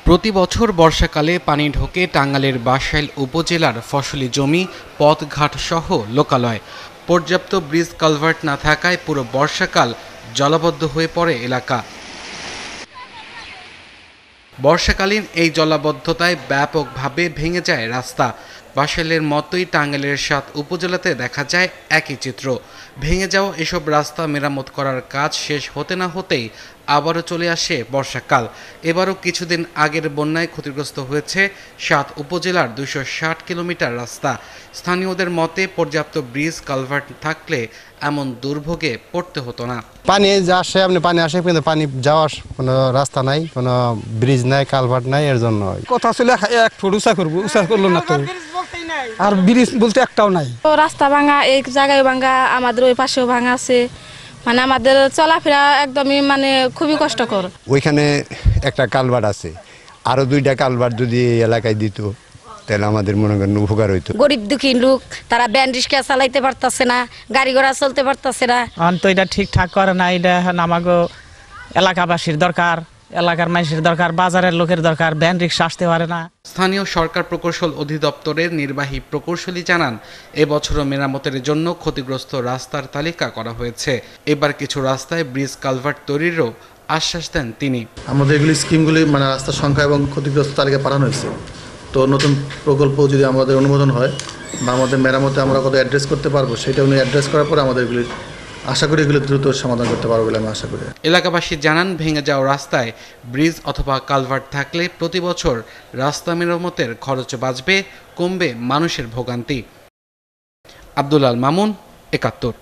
প্রতি বছর বর্ষাকালে পানি ঢোকে টাঙ্গাইলের বাসাইল উপজেলার ফসলি জমি, পথঘাট সহ লোকালয়। পর্যাপ্ত ব্রিজ কালভার্ট না থাকায় পুরো বর্ষাকাল জলাবদ্ধ হয়ে পড়ে এলাকা। বর্ষাকালীন এই জলাবদ্ধতায় ব্যাপকভাবে ভেঙে যায় রাস্তা। বাসাইলের মতোই টাঙ্গাইলের ৭ উপজেলাতে দেখা যায় একই চিত্র। ভেঙে যাওয়া এসব রাস্তা মেরামত করার কাজ শেষ হতে না হতেই আবারও চলে আসে বর্ষাকাল। এবারও কিছুদিন আগের বন্যায় ক্ষতিগ্রস্ত হয়েছে ৭ উপজেলার ২৬০ কিলোমিটার রাস্তা। স্থানীয়দের মতে পর্যাপ্ত ব্রিজ কালভার্ট থাকলে এমন দুর্ভোগে পড়তে হতো না। পানি আসে, পানি আসে কিন্তু পানি যাওয়ার কোনো রাস্তা নাই, কোনো ব্রিজ নাই, কালভার্ট নাই। এর জন্য কথা ছিল ১ ফুট উঁচা করবো, উঁচা করলো না তো, আর ব্রিজ বলতে একটাও নাই। রাস্তা ভাঙা, এক জায়গায় ভাঙা, আমাদের ওই পাশেও ভাঙা আছে। মানে আমাদের চলাফেরা একদমই খুবই কষ্টকর। ওইখানে একটা কালভার্ট আছে, আরো 2টা কালভার্ট যদি এই এলাকায় দিত তাহলে আমাদের মনে করেন উপকার হইতো। গরিব দুঃখী লোক, তারা ভ্যান রিক্সা চালাইতে পারতেছে না, গাড়ি ঘোড়া চলতে পারতেছে না। তো এটা ঠিকঠাক করে না, এটা আমাকে এলাকাবাসীর দরকার, এলাকার মানুষের দরকার, বাজারের লোকের দরকার। ভ্যান রিক্সা আসতে পারে না। স্থানীয় সরকার প্রকৌশল অধিদপ্তরের নির্বাহী প্রকৌশলী জানান, এবছরও মেরামতের জন্য ক্ষতিগ্রস্ত রাস্তার তালিকা করা হয়েছে। এবার কিছু রাস্তায় ব্রিজ কালভার্ট তৈরিরও আশ্বাস দেন তিনি। আমাদের এগুলি স্কিমগুলি রাস্তার সংখ্যা এবং ক্ষতিগ্রস্ত তালিকা পাঠানো হয়েছে। তো নতুন প্রকল্প যদি আমাদের অনুমোদন হয় বা আমাদের মেরামতে আমরা কত অ্যাড্রেস করতে পারবো, সেটা উনি অ্যাড্রেস করার পরে আমাদের এগুলি আশা করি এগুলো দ্রুত সমাধান করতে পারবো বলে আমি আশা করি। এলাকাবাসী জানান, ভেঙে যাওয়া রাস্তায় ব্রিজ অথবা কালভার্ট থাকলে প্রতি বছর রাস্তা মেরামতের খরচ বাঁচবে, কমবে মানুষের ভোগান্তি। আব্দুল আল মামুন, ৭১।